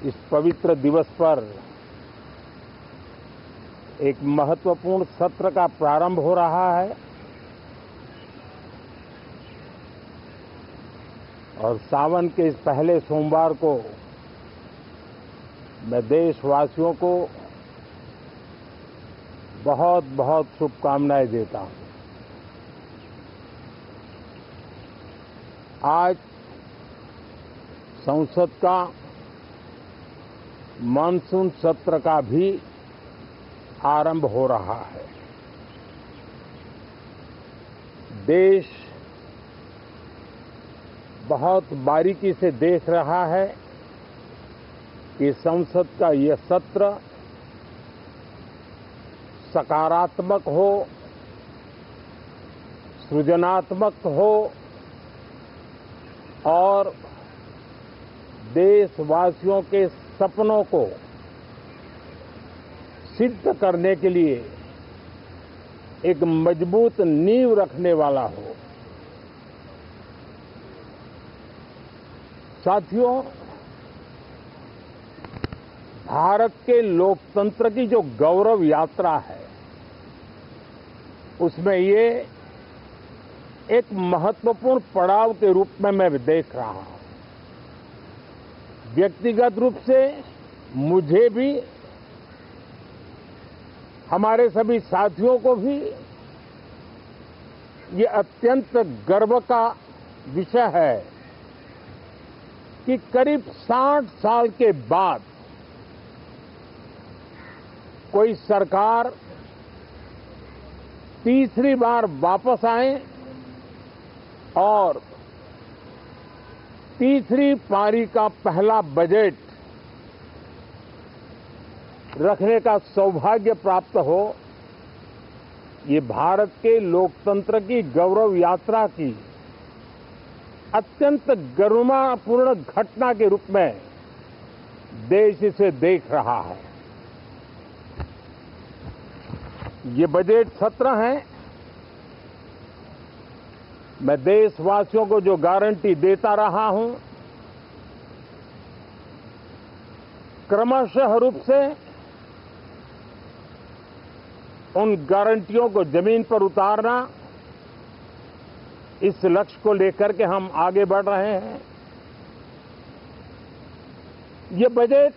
इस पवित्र दिवस पर एक महत्वपूर्ण सत्र का प्रारंभ हो रहा है और सावन के इस पहले सोमवार को मैं देशवासियों को बहुत बहुत शुभकामनाएं देता हूं। आज संसद का मानसून सत्र का भी आरंभ हो रहा है। देश बहुत बारीकी से देख रहा है कि संसद का यह सत्र सकारात्मक हो, सृजनात्मक हो और देशवासियों के सपनों को सिद्ध करने के लिए एक मजबूत नींव रखने वाला हो। साथियों, भारत के लोकतंत्र की जो गौरव यात्रा है उसमें ये एक महत्वपूर्ण पड़ाव के रूप में मैं देख रहा हूं। व्यक्तिगत रूप से मुझे भी, हमारे सभी साथियों को भी ये अत्यंत गर्व का विषय है कि करीब 60 साल के बाद कोई सरकार तीसरी बार वापस आए और तीसरी पारी का पहला बजट रखने का सौभाग्य प्राप्त हो। ये भारत के लोकतंत्र की गौरव यात्रा की अत्यंत गरिमापूर्ण घटना के रूप में देश इसे देख रहा है। ये बजट सत्र है, मैं देशवासियों को जो गारंटी देता रहा हूं, क्रमशः रूप से उन गारंटियों को जमीन पर उतारना, इस लक्ष्य को लेकर के हम आगे बढ़ रहे हैं। ये बजट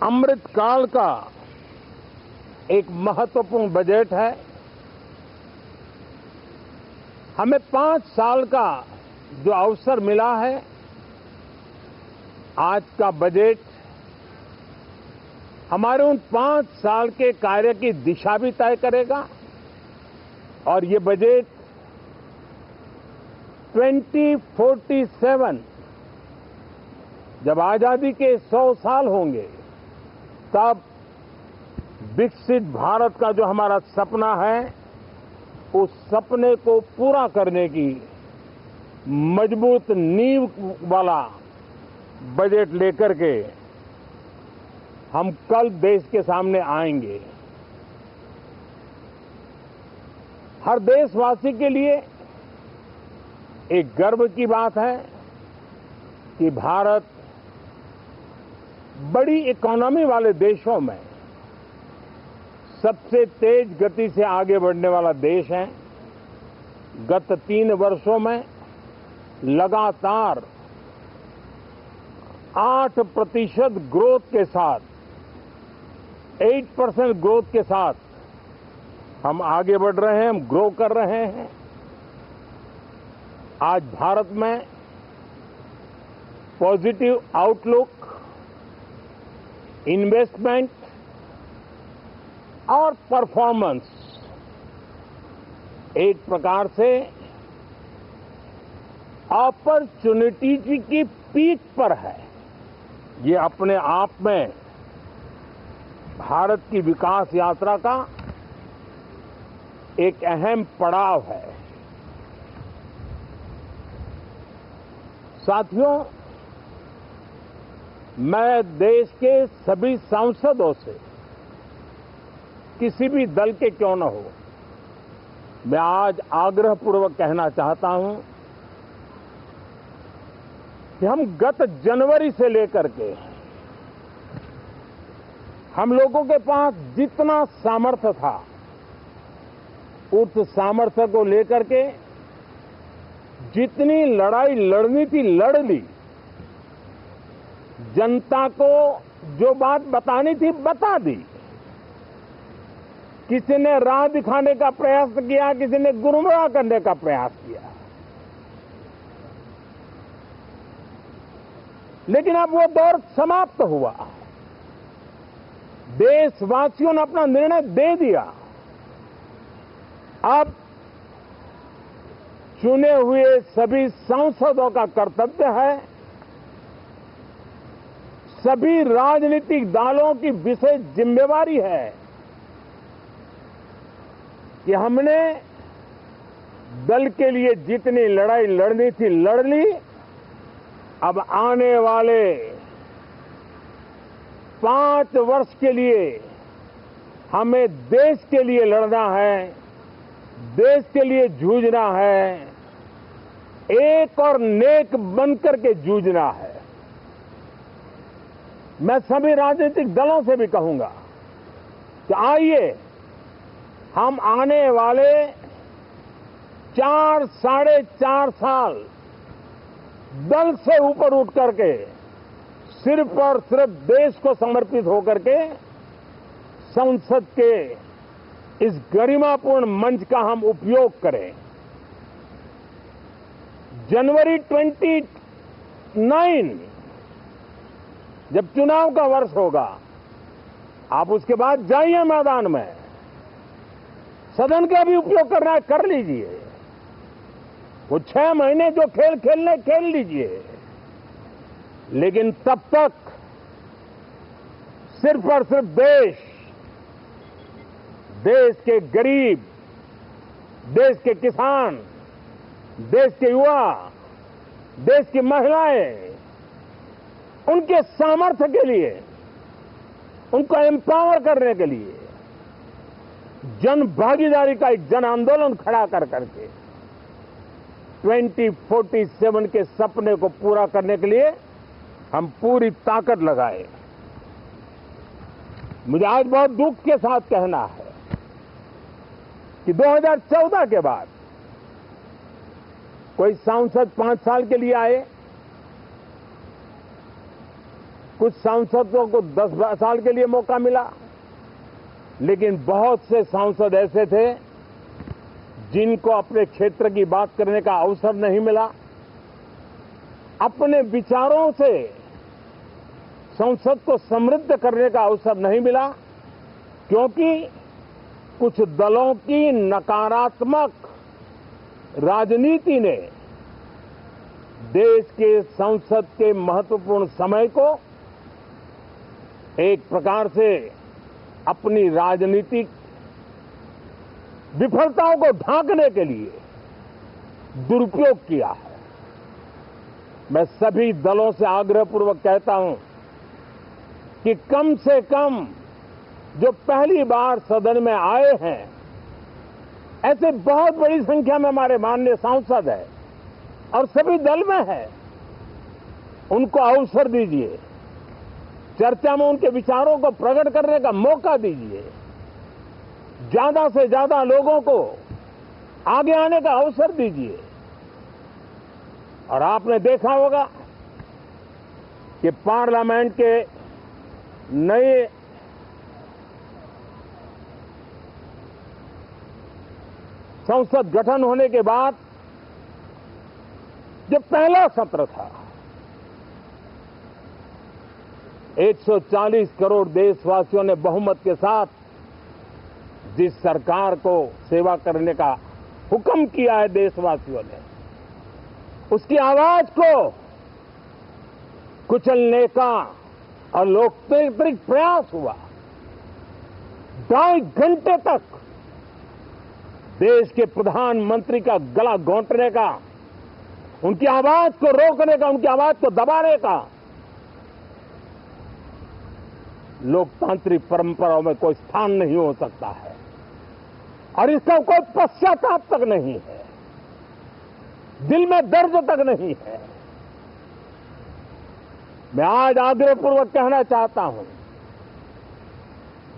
अमृतकाल का एक महत्वपूर्ण बजट है। हमें 5 साल का जो अवसर मिला है, आज का बजट हमारे उन 5 साल के कार्य की दिशा भी तय करेगा और ये बजट 2047 जब आजादी के 100 साल होंगे तब विकसित भारत का जो हमारा सपना है, उस सपने को पूरा करने की मजबूत नींव वाला बजट लेकर के हम कल देश के सामने आएंगे। हर देशवासी के लिए एक गर्व की बात है कि भारत बड़ी इकोनॉमी वाले देशों में सबसे तेज गति से आगे बढ़ने वाला देश है। गत 3 वर्षों में लगातार 8% ग्रोथ के साथ, 8% ग्रोथ के साथ हम आगे बढ़ रहे हैं, हम ग्रो कर रहे हैं। आज भारत में पॉजिटिव आउटलुक, इन्वेस्टमेंट और परफॉर्मेंस एक प्रकार से अपॉर्चुनिटी की पीक पर है। ये अपने आप में भारत की विकास यात्रा का एक अहम पड़ाव है। साथियों, मैं देश के सभी सांसदों से, किसी भी दल के क्यों न हो, मैं आज आग्रहपूर्वक कहना चाहता हूं कि हम गत जनवरी से लेकर के हम लोगों के पास जितना सामर्थ्य था, उस सामर्थ्य को लेकर के जितनी लड़ाई लड़नी थी लड़ ली। जनता को जो बात बतानी थी बता दी। किसी ने राह दिखाने का प्रयास किया, किसी ने गुमराह करने का प्रयास किया, लेकिन अब वो दौर समाप्त हुआ। देशवासियों ने अपना निर्णय दे दिया। अब चुने हुए सभी सांसदों का कर्तव्य है, सभी राजनीतिक दलों की विशेष जिम्मेवारी है कि हमने दल के लिए जितनी लड़ाई लड़नी थी लड़ ली। अब आने वाले 5 वर्ष के लिए हमें देश के लिए लड़ना है, देश के लिए जूझना है, एक और नेक बनकर के जूझना है। मैं सभी राजनीतिक दलों से भी कहूंगा कि आइए हम आने वाले 4 साढ़े 4 साल दल से ऊपर उठ करके सिर्फ और सिर्फ देश को समर्पित होकर के संसद के इस गरिमापूर्ण मंच का हम उपयोग करें। जनवरी 29 जब चुनाव का वर्ष होगा, आप उसके बाद जाइए मैदान में, सदन का भी उपयोग करना है कर लीजिए। वो 6 महीने जो खेल खेलने खेल लीजिए, लेकिन तब तक सिर्फ और सिर्फ देश के गरीब, देश के किसान, देश के युवा, देश की महिलाएं, उनके सामर्थ्य के लिए, उनको एम्पावर करने के लिए जन भागीदारी का एक जन आंदोलन खड़ा कर करके 2047 के सपने को पूरा करने के लिए हम पूरी ताकत लगाए। मुझे आज बहुत दुख के साथ कहना है कि 2014 के बाद कोई सांसद 5 साल के लिए आए, कुछ सांसदों को 10 साल के लिए मौका मिला, लेकिन बहुत से सांसद ऐसे थे जिनको अपने क्षेत्र की बात करने का अवसर नहीं मिला, अपने विचारों से संसद को समृद्ध करने का अवसर नहीं मिला, क्योंकि कुछ दलों की नकारात्मक राजनीति ने देश के संसद के महत्वपूर्ण समय को एक प्रकार से अपनी राजनीतिक विफलताओं को ढांकने के लिए दुरुपयोग किया है। मैं सभी दलों से आग्रहपूर्वक कहता हूं कि कम से कम जो पहली बार सदन में आए हैं, ऐसे बहुत बड़ी संख्या में हमारे माननीय सांसद हैं और सभी दल में है, उनको अवसर दीजिए, चर्चा में उनके विचारों को प्रकट करने का मौका दीजिए, ज्यादा से ज्यादा लोगों को आगे आने का अवसर दीजिए। और आपने देखा होगा कि पार्लियामेंट के नए संसद गठन होने के बाद जो पहला सत्र था, 140 करोड़ देशवासियों ने बहुमत के साथ जिस सरकार को सेवा करने का हुक्म किया है देशवासियों ने, उसकी आवाज को कुचलने का और लोकतांत्रिक प्रयास हुआ। 2.5 घंटे तक देश के प्रधानमंत्री का गला घोंटने का, उनकी आवाज को रोकने का, उनकी आवाज को दबाने का लोकतांत्रिक परंपराओं में कोई स्थान नहीं हो सकता है और इसका कोई पश्चाताप तक नहीं है, दिल में दर्द तक नहीं है। मैं आज आग्रहपूर्वक कहना चाहता हूं,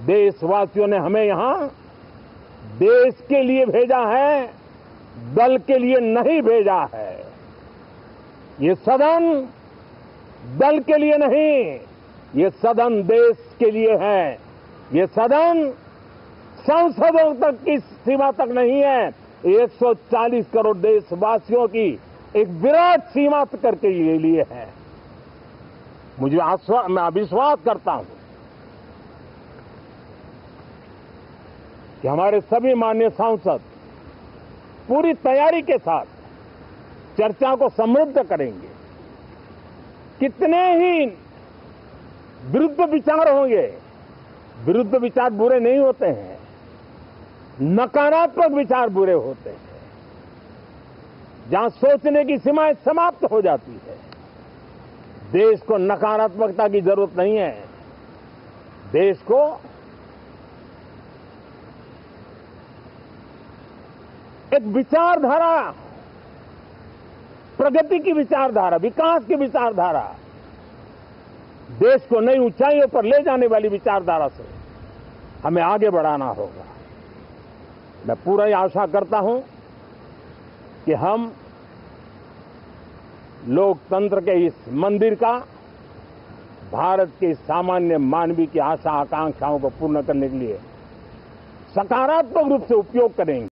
देशवासियों ने हमें यहां देश के लिए भेजा है, दल के लिए नहीं भेजा है। ये सदन दल के लिए नहीं, ये सदन देश के लिए है। ये सदन संसदों तक की सीमा तक नहीं है, 140 करोड़ देशवासियों की एक विराट सीमा करके ये लिए है। मैं विश्वास करता हूं कि हमारे सभी माननीय सांसद पूरी तैयारी के साथ चर्चा को समृद्ध करेंगे। कितने ही विरुद्ध विचार होंगे, विरुद्ध विचार बुरे नहीं होते हैं, नकारात्मक विचार बुरे होते हैं। जहां सोचने की सीमाएं समाप्त हो जाती है, देश को नकारात्मकता की जरूरत नहीं है। देश को एक विचारधारा, प्रगति की विचारधारा, विकास की विचारधारा, देश को नई ऊंचाइयों पर ले जाने वाली विचारधारा से हमें आगे बढ़ाना होगा। मैं पूरा ही आशा करता हूं कि हम लोकतंत्र के इस मंदिर का भारत के सामान्य मानवीय की आशा आकांक्षाओं को पूर्ण करने के लिए सकारात्मक रूप से उपयोग करेंगे।